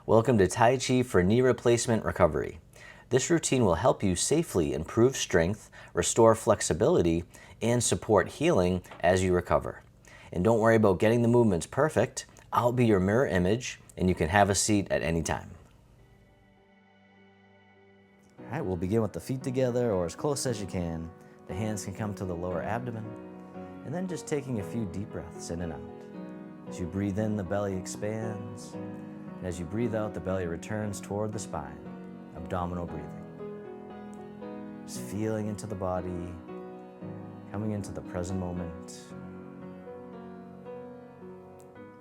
Welcome to Tai Chi for knee replacement recovery. This routine will help you safely improve strength, restore flexibility, and support healing as you recover. And don't worry about getting the movements perfect. I'll be your mirror image, and you can have a seat at any time. All right, we'll begin with the feet together or as close as you can. The hands can come to the lower abdomen, and then just taking a few deep breaths in and out. As you breathe in, the belly expands. And as you breathe out, the belly returns toward the spine, abdominal breathing. Just feeling into the body, coming into the present moment.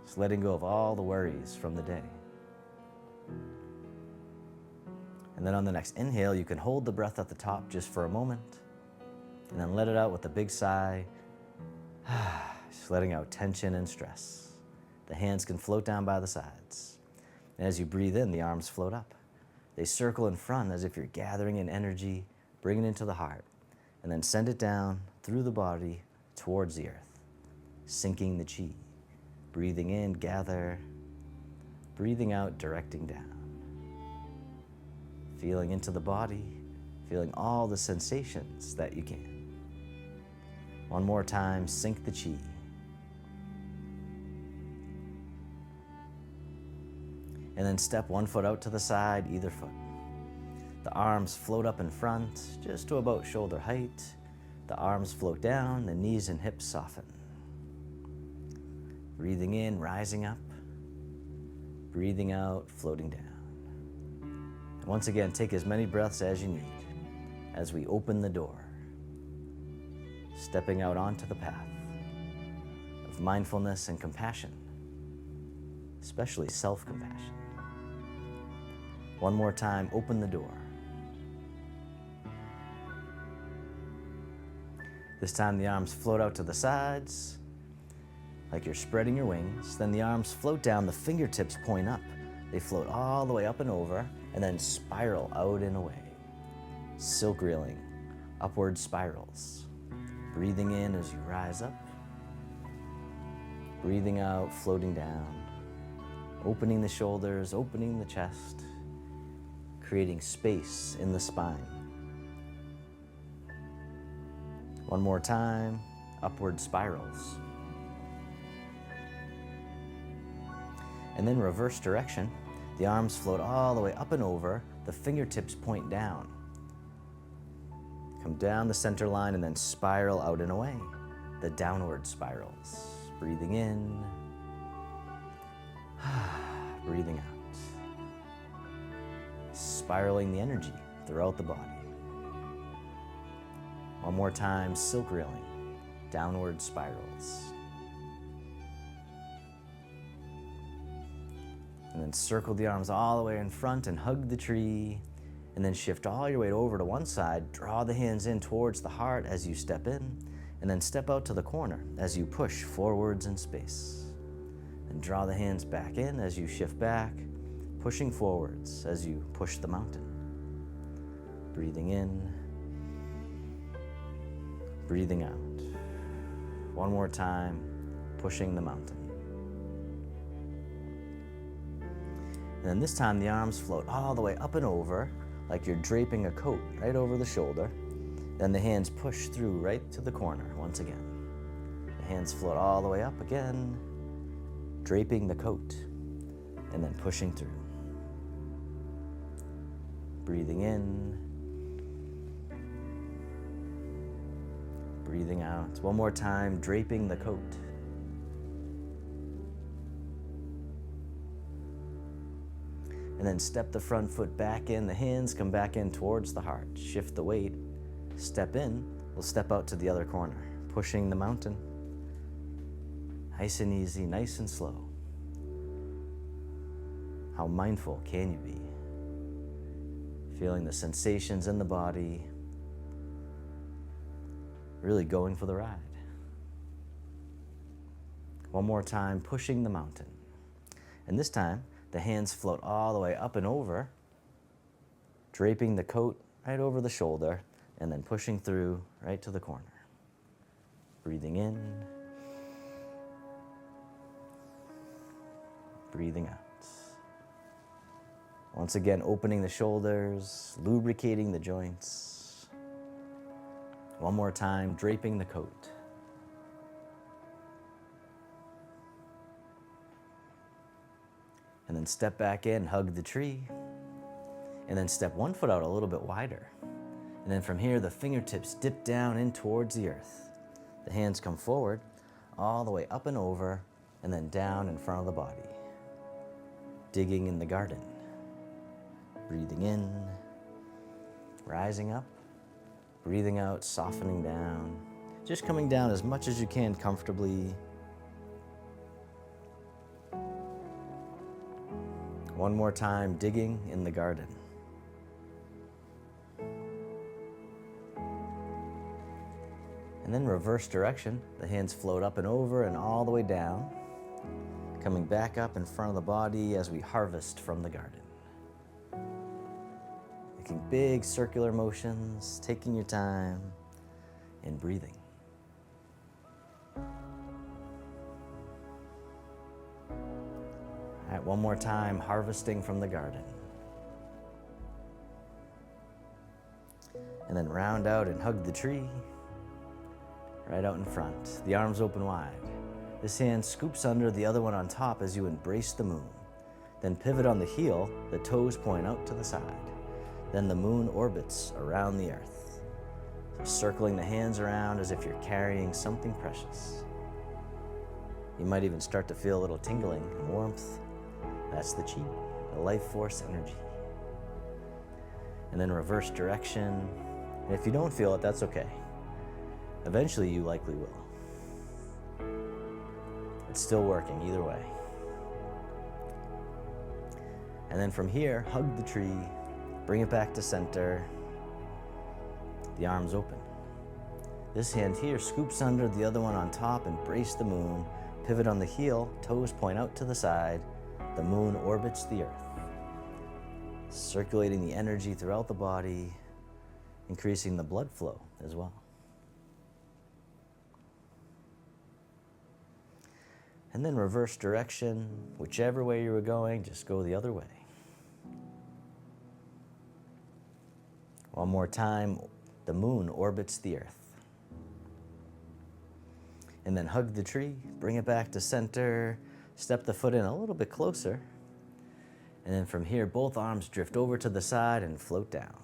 Just letting go of all the worries from the day. And then on the next inhale, you can hold the breath at the top just for a moment, and then let it out with a big sigh, just letting out tension and stress. The hands can float down by the sides. And as you breathe in, the arms float up. They circle in front as if you're gathering in energy, bring it into the heart, and then send it down through the body towards the earth, sinking the chi. Breathing in, gather. Breathing out, directing down. Feeling into the body, feeling all the sensations that you can. One more time, sink the chi. And then step one foot out to the side, either foot. The arms float up in front, just to about shoulder height. The arms float down, the knees and hips soften. Breathing in, rising up. Breathing out, floating down. And once again, take as many breaths as you need as we open the door, stepping out onto the path of mindfulness and compassion, especially self-compassion. One more time, open the door. This time the arms float out to the sides, like you're spreading your wings. Then the arms float down, the fingertips point up. They float all the way up and over, and then spiral out and away. Silk reeling, upward spirals. Breathing in as you rise up. Breathing out, floating down. Opening the shoulders, opening the chest. Creating space in the spine. One more time, upward spirals. And then reverse direction. The arms float all the way up and over, the fingertips point down. Come down the center line and then spiral out and away, the downward spirals. Breathing in, breathing out. Spiraling the energy throughout the body. One more time, silk reeling, downward spirals. And then circle the arms all the way in front and hug the tree. And then shift all your weight over to one side. Draw the hands in towards the heart as you step in. And then step out to the corner as you push forwards in space. And draw the hands back in as you shift back, pushing forwards as you push the mountain. Breathing in, breathing out. One more time, pushing the mountain. And then this time the arms float all the way up and over, like you're draping a coat right over the shoulder. Then the hands push through right to the corner once again. The hands float all the way up again, draping the coat, and then pushing through. Breathing in, breathing out. One more time, draping the coat. And then step the front foot back in, the hands come back in towards the heart. Shift the weight, step in, we'll step out to the other corner, pushing the mountain. Nice and easy, nice and slow. How mindful can you be? Feeling the sensations in the body, really going for the ride. One more time, pushing the mountain. And this time, the hands float all the way up and over, draping the coat right over the shoulder, and then pushing through right to the corner. Breathing in, breathing out. Once again, opening the shoulders, lubricating the joints. One more time, draping the coat. And then step back in, hug the tree. And then step one foot out a little bit wider. And then from here, the fingertips dip down in towards the earth. The hands come forward, all the way up and over, and then down in front of the body. Digging in the garden. Breathing in, rising up, breathing out, softening down. Just coming down as much as you can comfortably. One more time, digging in the garden. And then reverse direction. The hands float up and over and all the way down. Coming back up in front of the body as we harvest from the garden. Making big circular motions, taking your time, and breathing. All right, one more time, harvesting from the garden. And then round out and hug the tree. Right out in front, the arms open wide. This hand scoops under, the other one on top as you embrace the moon. Then pivot on the heel, the toes point out to the side. Then the moon orbits around the earth, circling the hands around as if you're carrying something precious. You might even start to feel a little tingling and warmth. That's the chi, the life force energy. And then reverse direction. And if you don't feel it, that's okay. Eventually you likely will. It's still working either way. And then from here, hug the tree, bring it back to center, the arms open. This hand here scoops under, the other one on top, embrace the moon, pivot on the heel, toes point out to the side, the moon orbits the earth, circulating the energy throughout the body, increasing the blood flow as well. And then reverse direction, whichever way you were going, just go the other way. One more time, the moon orbits the earth. And then hug the tree, bring it back to center, step the foot in a little bit closer. And then from here, both arms drift over to the side and float down.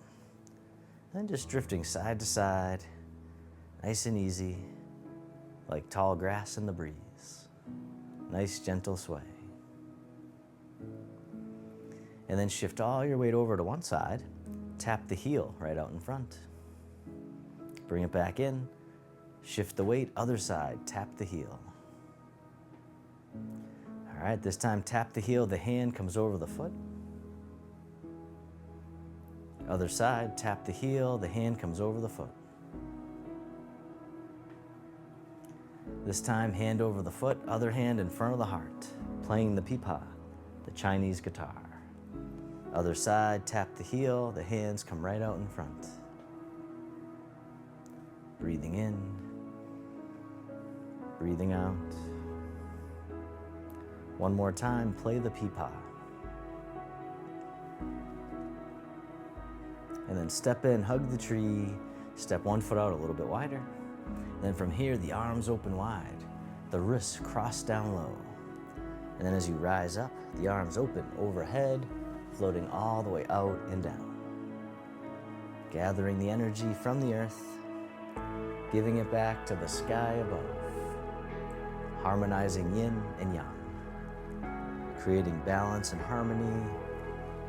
And just drifting side to side, nice and easy, like tall grass in the breeze. Nice gentle sway. And then shift all your weight over to one side, tap the heel right out in front. Bring it back in, shift the weight, other side, tap the heel. All right, this time tap the heel, the hand comes over the foot. Other side, tap the heel, the hand comes over the foot. This time, hand over the foot, other hand in front of the heart, playing the pipa, the Chinese guitar. Other side, tap the heel, the hands come right out in front. Breathing in, breathing out. One more time, play the pipa. And then step in, hug the tree, step one foot out a little bit wider. Then from here, the arms open wide, the wrists cross down low. And then as you rise up, the arms open overhead, floating all the way out and down. Gathering the energy from the earth, giving it back to the sky above. Harmonizing yin and yang. Creating balance and harmony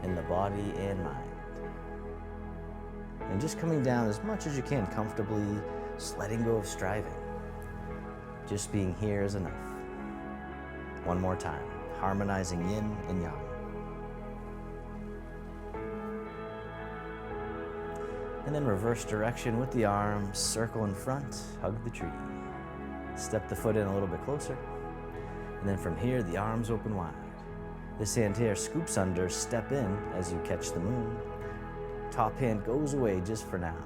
in the body and mind. And just coming down as much as you can comfortably, just letting go of striving. Just being here is enough. One more time, harmonizing yin and yang. And then reverse direction with the arms, circle in front, hug the tree. Step the foot in a little bit closer. And then from here, the arms open wide. This hand here scoops under, step in as you catch the moon. Top hand goes away just for now.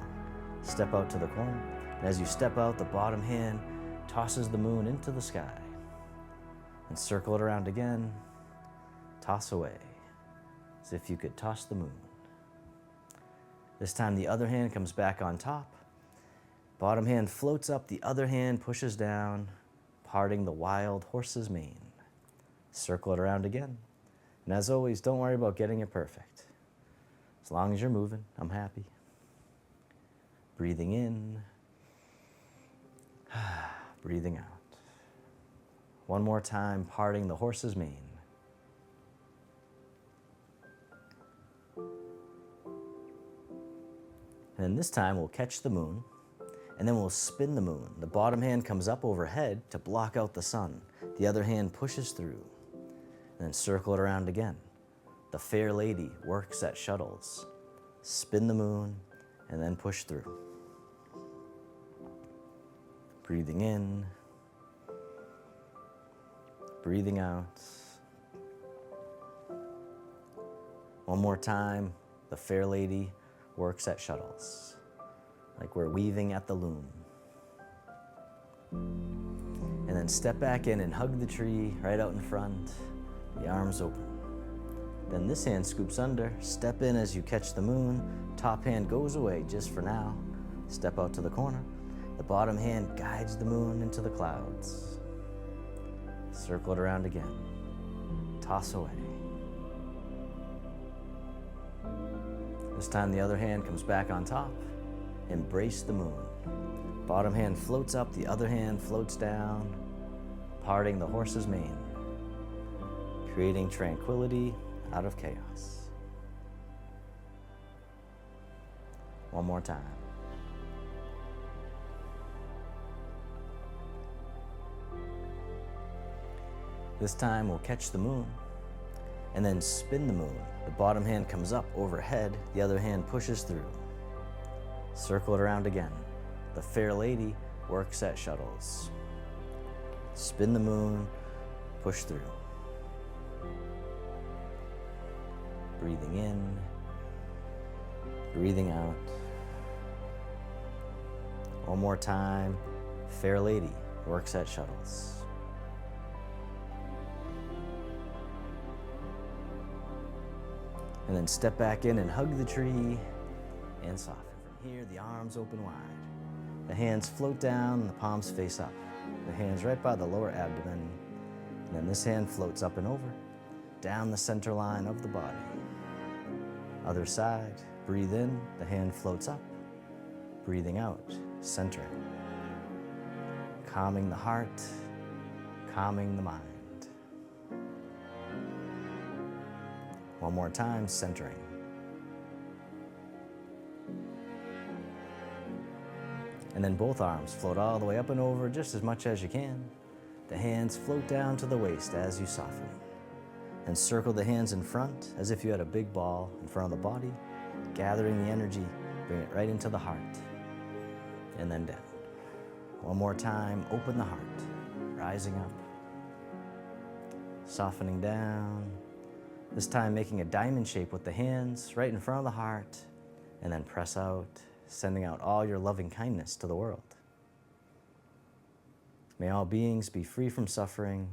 Step out to the corner. And as you step out, the bottom hand tosses the moon into the sky. And circle it around again, toss away. As if you could toss the moon. This time the other hand comes back on top. Bottom hand floats up, the other hand pushes down, parting the wild horse's mane. Circle it around again. And as always, don't worry about getting it perfect. As long as you're moving, I'm happy. Breathing in, breathing out. One more time, parting the horse's mane. And then this time we'll catch the moon, and then we'll spin the moon. The bottom hand comes up overhead to block out the sun. The other hand pushes through, and then circle it around again. The fair lady works at shuttles. Spin the moon, and then push through. Breathing in, breathing out. One more time, the fair lady works at shuttles, like we're weaving at the loom. And then step back in and hug the tree right out in front, the arms open. Then this hand scoops under, step in as you catch the moon, top hand goes away just for now. Step out to the corner. The bottom hand guides the moon into the clouds. Circle it around again. Toss away. This time the other hand comes back on top. Embrace the moon. Bottom hand floats up, the other hand floats down, parting the horse's mane, creating tranquility out of chaos. One more time. This time we'll catch the moon and then spin the moon. The bottom hand comes up overhead, the other hand pushes through. Circle it around again. The fair lady works at shuttles. Spin the moon, push through. Breathing in, breathing out. One more time. Fair lady works at shuttles. And then step back in and hug the tree and soften. From here, the arms open wide. The hands float down and the palms face up. The hands right by the lower abdomen. And then this hand floats up and over, down the center line of the body. Other side, breathe in, the hand floats up. Breathing out, centering. Calming the heart, calming the mind. One more time, centering. And then both arms float all the way up and over just as much as you can. The hands float down to the waist as you soften. And circle the hands in front as if you had a big ball in front of the body, gathering the energy, bring it right into the heart, and then down. One more time, open the heart, rising up, softening down. This time making a diamond shape with the hands right in front of the heart, and then press out, sending out all your loving kindness to the world. May all beings be free from suffering.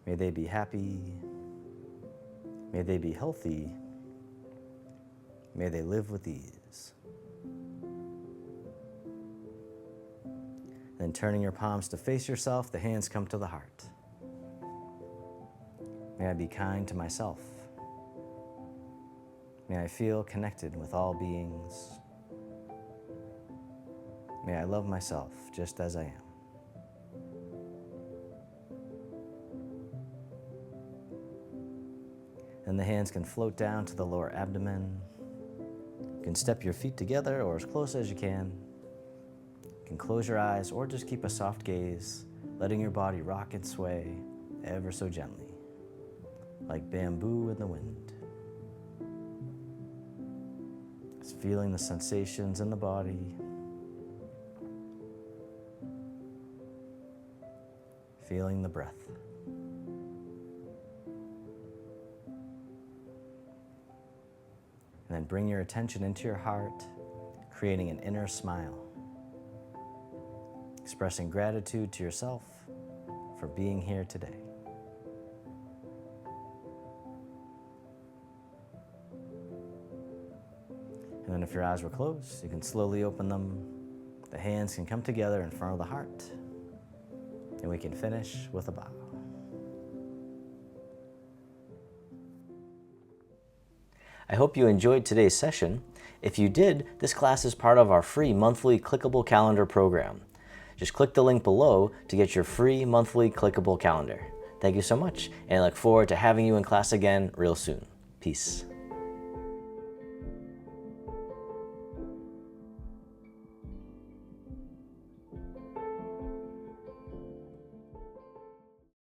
May they be happy. May they be healthy. May they live with ease. Then turning your palms to face yourself, the hands come to the heart. May I be kind to myself. May I feel connected with all beings. May I love myself just as I am. And the hands can float down to the lower abdomen. You can step your feet together or as close as you can. You can close your eyes or just keep a soft gaze, letting your body rock and sway ever so gently, like bamboo in the wind. Just feeling the sensations in the body. Feeling the breath. And then bring your attention into your heart, creating an inner smile. Expressing gratitude to yourself for being here today. And then if your eyes were closed, you can slowly open them. The hands can come together in front of the heart. And we can finish with a bow. I hope you enjoyed today's session. If you did, this class is part of our free monthly clickable calendar program. Just click the link below to get your free monthly clickable calendar. Thank you so much, and I look forward to having you in class again real soon. Peace.